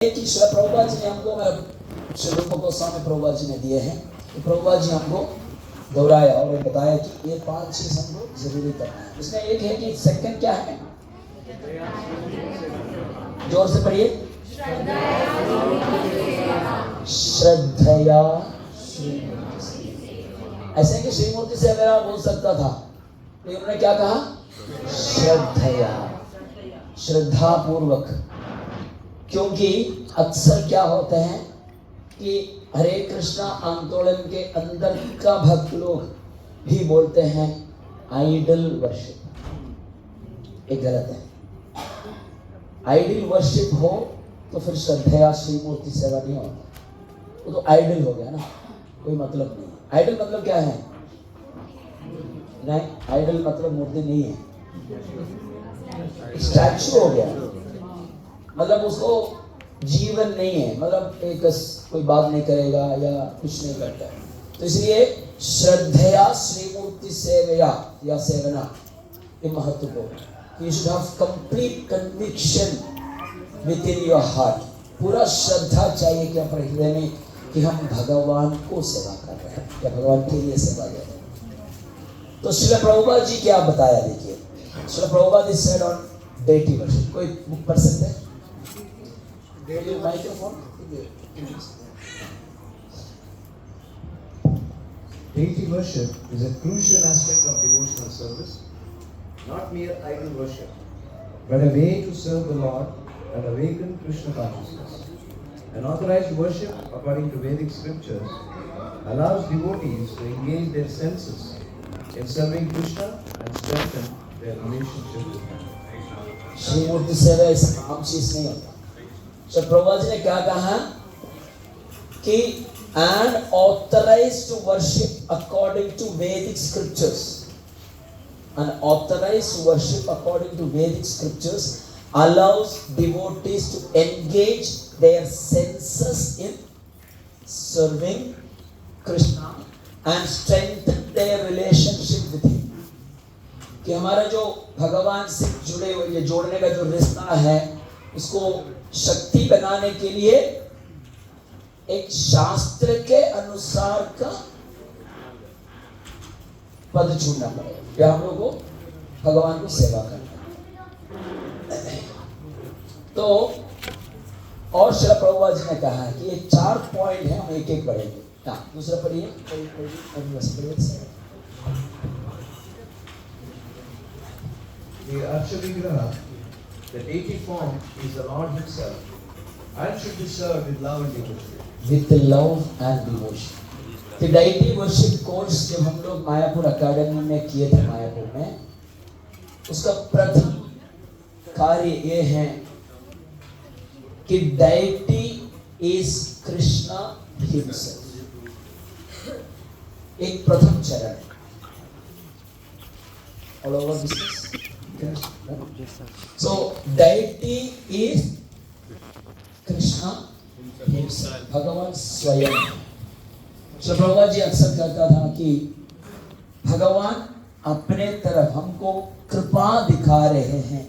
कि श्री प्रभुपाद जी ने हमको श्री रूप गोस्वामी प्रभुपाद जी ने दिए हैं। तो प्रभुपाद जी हमको दोहराया और बताया कि ये 5 चीज हमको जरूरी करना है। उसमें एक है कि सेकंड क्या है, जोर से पढ़िए, श्रद्धया। ऐसे कि श्रीमूर्ति से मेरा बोल सकता था, तो उन्होंने क्या कहा, श्रद्धया, श्रद्धा पूर्वक। क्योंकि अक्सर क्या होते हैं कि हरे कृष्णा आंदोलन के अंदर का भक्त लोग भी बोलते हैं आइडल वर्शिप। ये गलत है। आइडल वर्शिप हो तो फिर श्रद्धया श्रीमूर्ति सेवा नहीं होता, वो तो आइडल हो गया ना, कोई मतलब नहीं। आइडल मतलब क्या है? नहीं, आइडल मतलब मूर्ति नहीं है, स्टैचू हो गया, मतलब उसको जीवन नहीं है, मतलब एक कोई बात नहीं करेगा या कुछ नहीं करता है। तो इसलिए श्रद्धया श्रीमूर्ति सेवया या सेवना ये महत्वपूर्ण। You should have complete conviction with in your heart. पूरा श्रद्धा चाहिए कि अपने हृदय में कि हम भगवान को सेवा कर रहे हैं या भगवान के लिए सेवा कर रहे हैं। तो श्री प्रभुपाद जी क्या बताया, देखिए Shri Prabhupada is said on deity worship. कोई बुक पढ़ सकते हैं? Microphone. Deity worship is a crucial aspect of devotional service, not mere idol worship, but a way to serve the Lord and awaken Krishna consciousness. An authorized worship, according to Vedic scriptures, allows devotees to engage their senses in serving Krishna and strengthen their relationship with Him. श्रीमूर्ति सेवा ऐसा आम चीज नहीं होता। तो प्रभुपाद जी ने क्या कहा कि and authorized to worship according to Vedic scriptures. An authorized worship according to Vedic scriptures allows devotees to engage their senses in serving Krishna and strengthen their relationship with Him. कि हमारा जो भगवान से जुड़े हुए ये जोड़ने का जो रिश्ता है उसको शक्ति बनाने के लिए एक शास्त्र के अनुसार का पद चुनना पड़ेगा। क्या हम लोग को भगवान को सेवा करना है। तो और श्री प्रभुपाद जी ने कहा है कि ये 4 पॉइंट है, हम एक एक पढ़ेंगे। दूसरा पढ़िए, The Archavigraha, the deity form, is the Lord Himself and should be served with love and devotion. With love and devotion. The deity worship course जब हम लोग मायापुर अकेडमी में किए थे मायापुर में, उसका प्रथम कार्य ये है कि deity is Krishna himself. एक प्रथम चरण है। All over this. So deity is Krishna himself, भगवान स्वयं। श्री प्रभुपाद जी अक्सर कहता था कि भगवान अपने तरफ हमको कृपा दिखा रहे हैं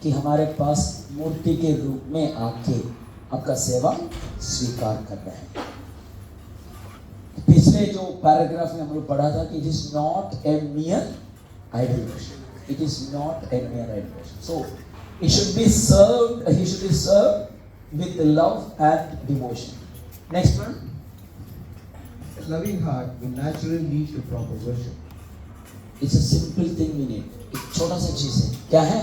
कि हमारे पास मूर्ति के रूप में आके आपका सेवा स्वीकार कर रहे हैं। पिछले जो पैराग्राफ में हम लोग पढ़ा था कि it is not a मियर idol worship. It is not a mere idol worship. So it should be served. He should be served with love and devotion. Next one. A loving heart will naturally lead to proper worship. It's a simple thing we need. एक छोटा सा चीज है, क्या है?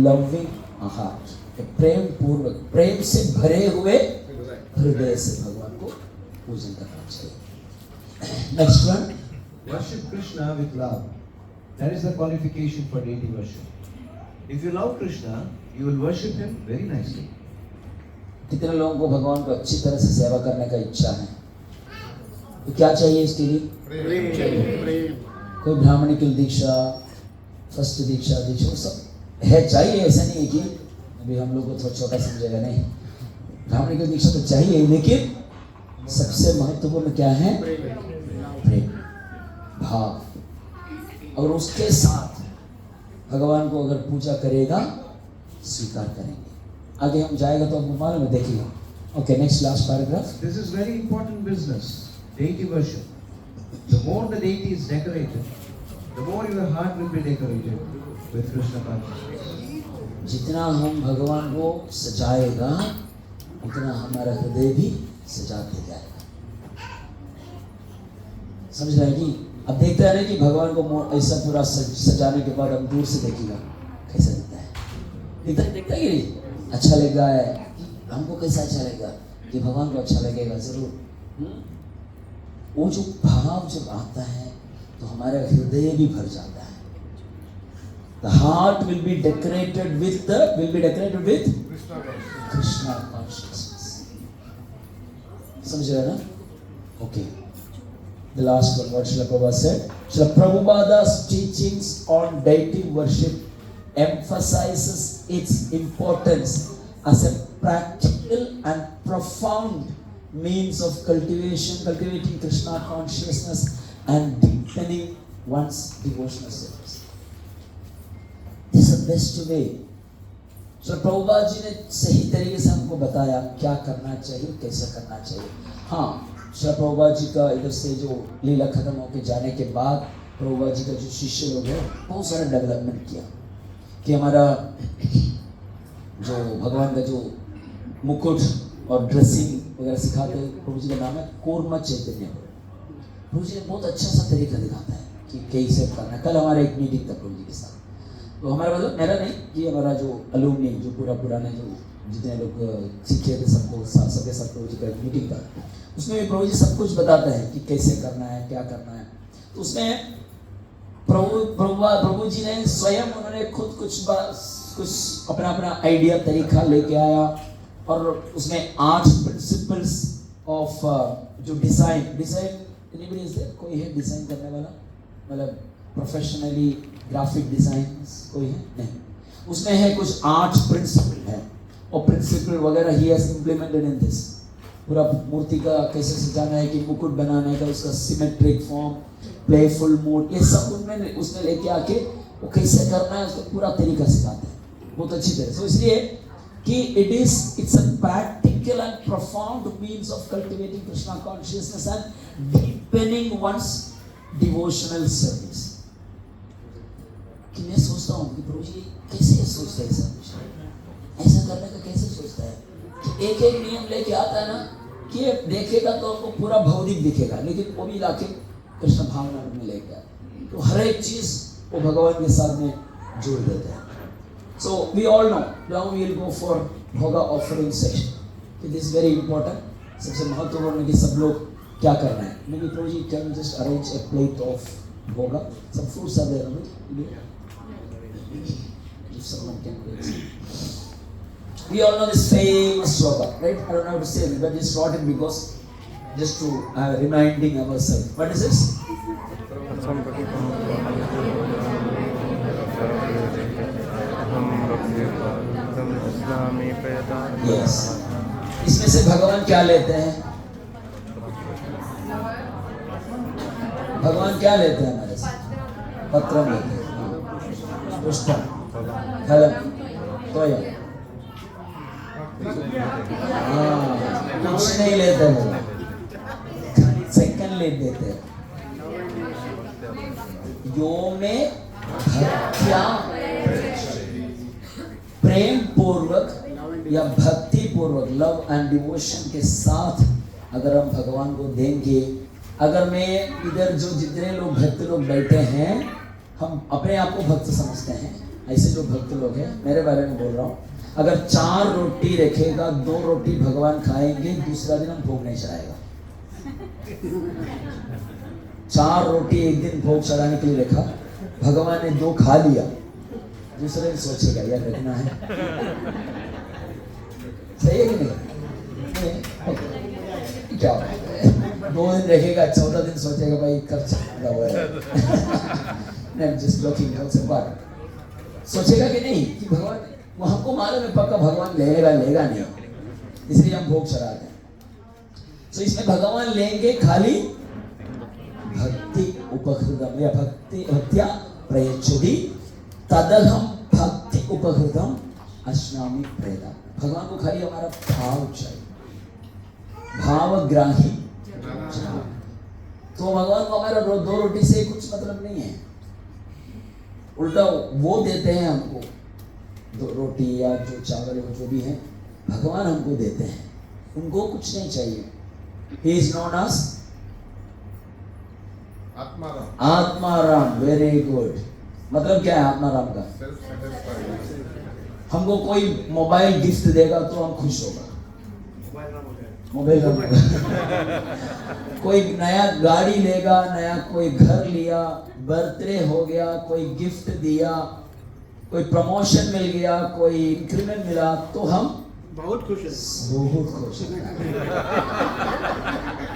Loving heart. एक प्रेम पूर्वक, प्रेम से भरे हुए हृदय से भगवान को पूजन करना चाहिए। Next one. Worship Krishna with love. That is the qualification for deity worship. If you love Krishna, you will worship Him very nicely. कितने लोगों को भगवान को अच्छी तरह से सेवा करने का इच्छा है? तो क्या चाहिए इसके लिए? प्रेम। कोई ब्राह्मणी की दीक्षा, फर्स्ट दीक्षा सब है, चाहिए। ऐसा नहीं है कि अभी हम लोग को थोड़ा छोटा समझेगा, नहीं। ब्राह्मणी की दीक्षा तो चाहिए, लेकिन सबसे महत्वपूर्ण क्या है? प्रेम, भाव। और उसके साथ भगवान को अगर पूजा करेगा, स्वीकार करेंगे। आगे हम जाएगा तो आपको मालूम है, देखिएगा. Okay, next last paragraph. This is very important business, deity worship. The more the deity is decorated, the more your heart will be decorated with Krishna consciousness. जितना हम भगवान को सजाएगा उतना हमारा हृदय भी सजाते जाएगा. समझ रहे हैं कि अब देखते हैं ना कि भगवान को ऐसा पूरा सजाने के बाद हम दूर से देखेगा कैसा दिखता है. दिखता है कि अच्छा लगता है. हमको कैसा अच्छा लगेगा कि भगवान को अच्छा लगेगा जरूर. वो जो भाव जब आता है तो हमारा हृदय भी भर जाता है. The heart will be decorated with Krishna consciousness. समझ रहे ना? Okay. The last one, what Srila Prabhupada said. Srila Prabhupada's teachings on deity worship emphasizes its importance as a practical and profound means of cultivating Krishna consciousness and deepening one's devotional service. This is the best way. So Prabhupada ji ने सही तरीके से हमको बताया क्या करना चाहिए, कैसे करना चाहिए. हाँ, श्री प्रभुपाद जी का इधर से जो लीला खत्म होके जाने के बाद प्रभुपाद जी का जो शिष्य लोग हैं बहुत सारा डेवलपमेंट किया कि हमारा जो भगवान का जो मुकुट और ड्रेसिंग वगैरह सिखाते हैं. प्रभु जी का नाम है कोरमा चैतन्य. प्रभु जी ने बहुत अच्छा सा तरीका दिखाता है कि कैसे करना है. कल हमारा एक मीटिंग था प्रभु जी के साथ. तो हमारा मतलब मेरा नहीं कि हमारा जो अलुमनी जो पूरा पुराने जो जितने लोग सीखे थे सबको सबके साथ प्रभु जी का एक मीटिंग था. उसमें भी प्रभु जी सब कुछ बताते हैं कि कैसे करना है, क्या करना है. तो उसमें प्रभु जी ने स्वयं उन्होंने खुद कुछ अपना आइडिया तरीका लेके आया और उसमें 8 प्रिंसिपल्स ऑफ जो डिजाइन एनीबडी इज देयर, कोई है डिजाइन करने वाला, मतलब प्रोफेशनली ग्राफिक डिजाइनर्स कोई है नहीं. उसमें है कुछ 8 प्रिंसिपल है और प्रिंसिपल वगैरह he has implemented in this. पूरा मूर्ति का कैसे सजाना है कि मुकुट बनाने का उसका सिमेट्रिक फॉर्म, प्लेफुल मोड, ये सब उनमें उसने लेके आके वो कैसे करना है उसका पूरा तरीका सिखाते हैं बहुत अच्छी तरह से. इसलिए कि it's a practical and profound means of cultivating Krishna consciousness and deepening one's devotional service. कि मैं सोचता हूँ कि प्रभु जी कैसे सोचते हैं सब कुछ, ऐसा करने का कैसे सोचता है कि एक नियम लेके आता है ना कि ये देखेगा तो आपको पूरा भौतिक दिखेगा लेकिन वो भी लाके कृष्ण भावना में लेके आए तो हर एक चीज वो भगवान के साथ में जोड़ देते हैं. So we all know now we will go for bhoga offering section. It is very important. सबसे महत्वपूर्ण है कि सब लोग क्या करना है. Maybe Prabhu ji can just arrange a plate of bhoga. Some fruits are there, right? If someone can please. We all know this famous sloka, right? I don't know how to say it, but it's brought in because just to reminding ourselves. What is this? Yes. इसमें से भगवान क्या लेते हैं? भगवान क्या लेते हैं हमारे से? पत्रम लेते हैं, पुष्पम, फलम, तोयम. कुछ नहीं लेते हैं, सेकंड ले देते हैं. यो में भक्त्या प्रेम पूर्वक या भक्ति पूर्वक लव एंड डिवोशन के साथ अगर हम भगवान को देंगे. अगर मैं इधर जो जितने लोग भक्त लोग बैठे हैं हम अपने आप को भक्त समझते हैं, ऐसे जो भक्त लोग हैं मेरे बारे में बोल रहा हूँ. अगर 4 रोटी रखेगा 2 रोटी भगवान खाएंगे, दूसरा दिन हम भोग नहीं चढ़ाएगा. 4 रोटी एक दिन भोग चढ़ाने के लिए रखा, भगवान ने 2 खा लिया, दूसरे दिन सोचेगा यार रखना है. सही है कि नहीं? क्या 2 दिन रखेगा, 14 दिन सोचेगा भाई कब चढ़ा हुआ है. जस्ट लुकिंग आउट से बात सोचेगा कि नहीं कि भगवान, वो हमको मालूम है पक्का भगवान लेगा नहीं, इसलिए हम भोग चढ़ाते हैं. तो इसमें भगवान लेंगे खाली भक्ति उपहृतम या भक्त्या प्रयच्छति तदहम भक्ति उपहृतम अश्नामी प्रेदा। भगवान को खाली हमारा भाव चाहिए, भावग्राही। तो भगवान को हमारा 2 रोटी से कुछ मतलब नहीं है, उल्टा वो देते हैं हमको 2 रोटी या जो चावल हो जो भी है, भगवान हमको देते हैं, उनको कुछ नहीं चाहिए। He is known as Atmaram. Very good. मतलब क्या है आत्माराम का? हमको कोई मोबाइल गिफ्ट देगा तो हम खुश होगा, मोबाइल कोई नया गाड़ी लेगा, नया कोई घर लिया, बर्थडे हो गया, कोई गिफ्ट दिया, कोई प्रमोशन मिल गया, कोई इंक्रीमेंट मिला, तो हम बहुत खुश है, बहुत खुश हैं।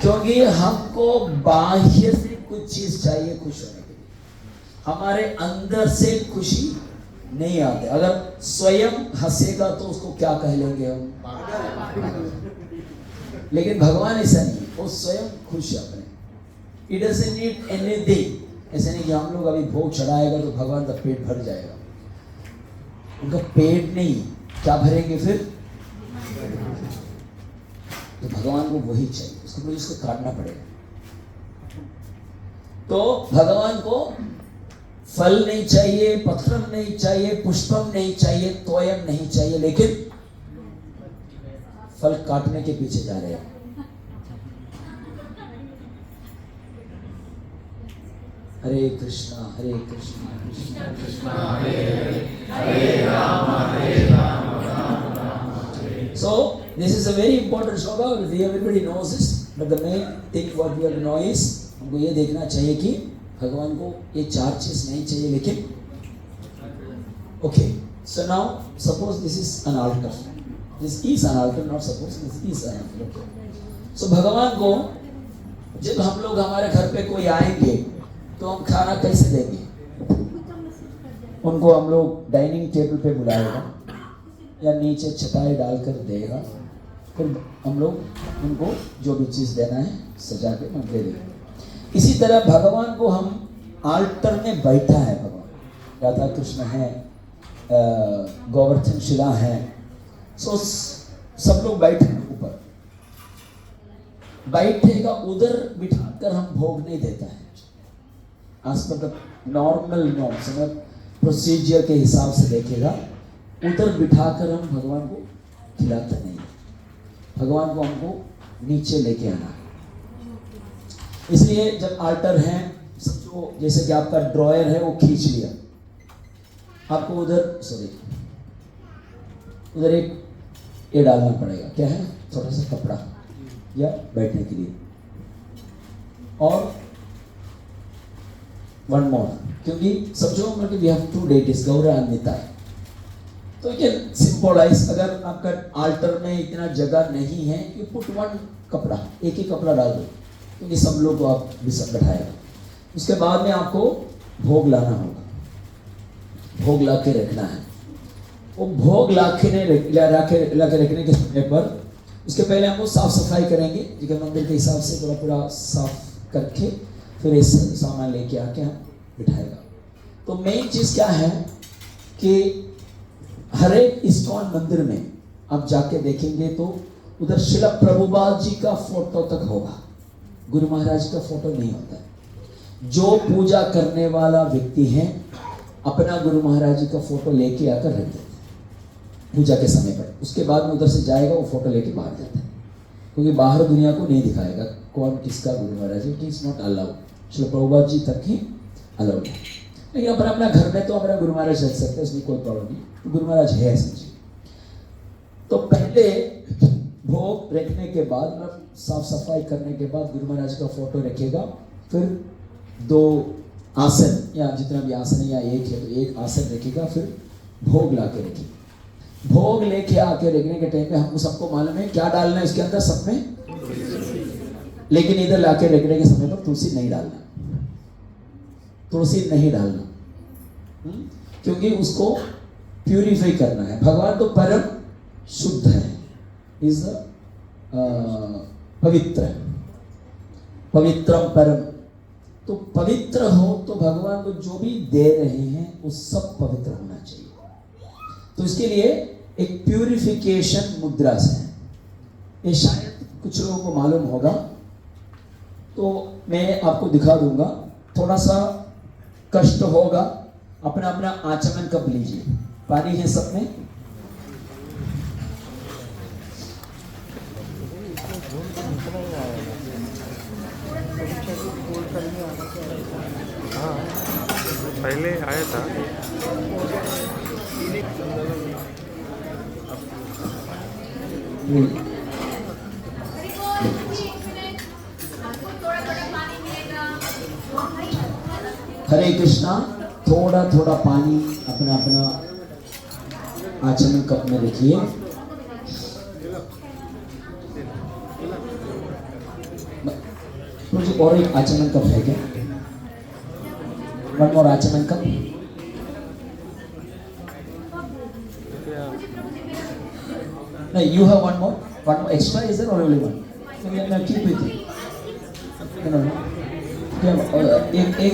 क्योंकि हमको बाह्य से कुछ चीज चाहिए खुश होने के लिए, हमारे अंदर से खुशी नहीं आते। अगर स्वयं हंसेगा तो उसको क्या कह लेंगे हम, लेकिन भगवान ऐसा नहीं, वो स्वयं खुश है अपने। It doesn't need anything. ऐसा नहीं कि हम लोग अभी भोग चढ़ाएगा तो भगवान का पेट भर जाएगा, उनका पेट नहीं, क्या भरेंगे फिर? तो भगवान को वही चाहिए, उसको मुझे उसको काटना पड़ेगा। तो भगवान को फल नहीं चाहिए, पत्रम नहीं चाहिए, पुष्पम नहीं चाहिए, तोयम नहीं चाहिए, लेकिन फल काटने के पीछे जा रहे हैं। हरे कृष्णा कृष्णा कृष्णा हरे Ram So this is a very important shloka. Everybody knows this, but the main thing what we have to know is, हमको ये देखना चाहिए कि भगवान को ये 4 चीज नहीं चाहिए, लेकिन okay. So now suppose this is an altar. This is an altar, not suppose. This is an altar. Okay. So भगवान को जब हम लोग हमारे घर पे कोई आएंगे तो हम खाना कैसे देंगे? उनको हम लोग डाइनिंग टेबल पे बुलाएगा या नीचे चटाई डालकर देगा, फिर हम लोग उनको जो भी चीज़ देना है सजा के हम दे देंगे। इसी तरह भगवान को हम आल्टर में बैठा है, भगवान राधा कृष्ण है, गोवर्धन शिला है, सो सब लोग बैठे ऊपर, बैठेगा उधर बिठाकर हम भोग नहीं देता है। आज पर नॉर्मल नॉर्म्स प्रोसीजर के हिसाब से देखेगा, उधर बिठाकर हम भगवान को खिलाते नहीं, भगवान को हमको नीचे लेके आना है। इसलिए जब आल्टर है, समझो जैसे कि आपका ड्रॉयर है वो खींच लिया, आपको उधर एक ये डालना पड़ेगा, क्या है, थोड़ा सा कपड़ा या बैठने के लिए, और वन मोर, क्योंकि समझो मतलब we have 2 deities Gaura and Nitai. तो ये सिंबलाइज, अगर आपका आल्टर में इतना जगह नहीं है, यू पुट 1 कपड़ा, एक ही कपड़ा डाल दो, क्योंकि सब लोग को आप बैठाएगा। उसके बाद में आपको भोग लाना होगा, भोग ला के रखना है। वो भोग ला के रखने के समय पर उसके पहले हम लोग साफ सफाई करेंगे, जिसके मंदिर के हिसाब से पूरा साफ करके फिर इस सामान लेके आके हम बिठाएगा। तो मेन चीज क्या है कि हर एक इस्कॉन मंदिर में आप जाके देखेंगे तो उधर शिला प्रभुपाद जी का फोटो तक होगा, गुरु महाराज का फोटो नहीं होता है। जो पूजा करने वाला व्यक्ति है अपना गुरु महाराज जी का फोटो लेके आकर रख देते हैं पूजा के समय पर। उसके बाद में उधर से जाएगा, वो फोटो लेके बाहर जाता है, क्योंकि बाहर दुनिया को नहीं दिखाएगा कौन किसका गुरु महाराज है। इट इज नॉट अलाउड, शिला प्रभुपाद जी तक ही अलाउड है। लेकिन अपन अपना घर में तो अपना गुरु महाराज रख सकते हैं, इसमें कोई प्रॉब्लम नहीं, तो गुरु महाराज है समझिए। तो पहले भोग रखने के बाद, मतलब साफ सफाई करने के बाद गुरु महाराज का फोटो रखेगा, फिर 2 आसन या जितना भी आसन है या एक है तो एक आसन रखेगा, फिर भोग ला के रखेगा। भोग लेके आके रखने के टाइम पे हमको सबको मालूम है क्या डालना है उसके अंदर सब में, लेकिन इधर लाके रखने के समय पर तुलसी नहीं डालना, तुलसी नहीं डालना, क्योंकि उसको प्यूरिफाई करना है। भगवान तो परम शुद्ध है, इज पवित्र, पवित्रम परम। तो पवित्र हो तो भगवान को जो भी दे रहे हैं वो सब पवित्र होना चाहिए। तो इसके लिए एक प्यूरिफिकेशन मुद्रा से है। ये शायद कुछ लोगों को मालूम होगा, तो मैं आपको दिखा दूंगा। थोड़ा सा कष्ट होगा। अपना अपना आचमन कप लीजिए। पानी है सब में? हाँ, पहले आया था। हरे कृष्णा। थोड़ा थोड़ा पानी अपना अपना आचमन कप में रखिए। मुझे और एक आचमन कप है क्या? वन मोर आचमन cup. No, you have one more. One more extra is there or only one? No, keep with you. No. एक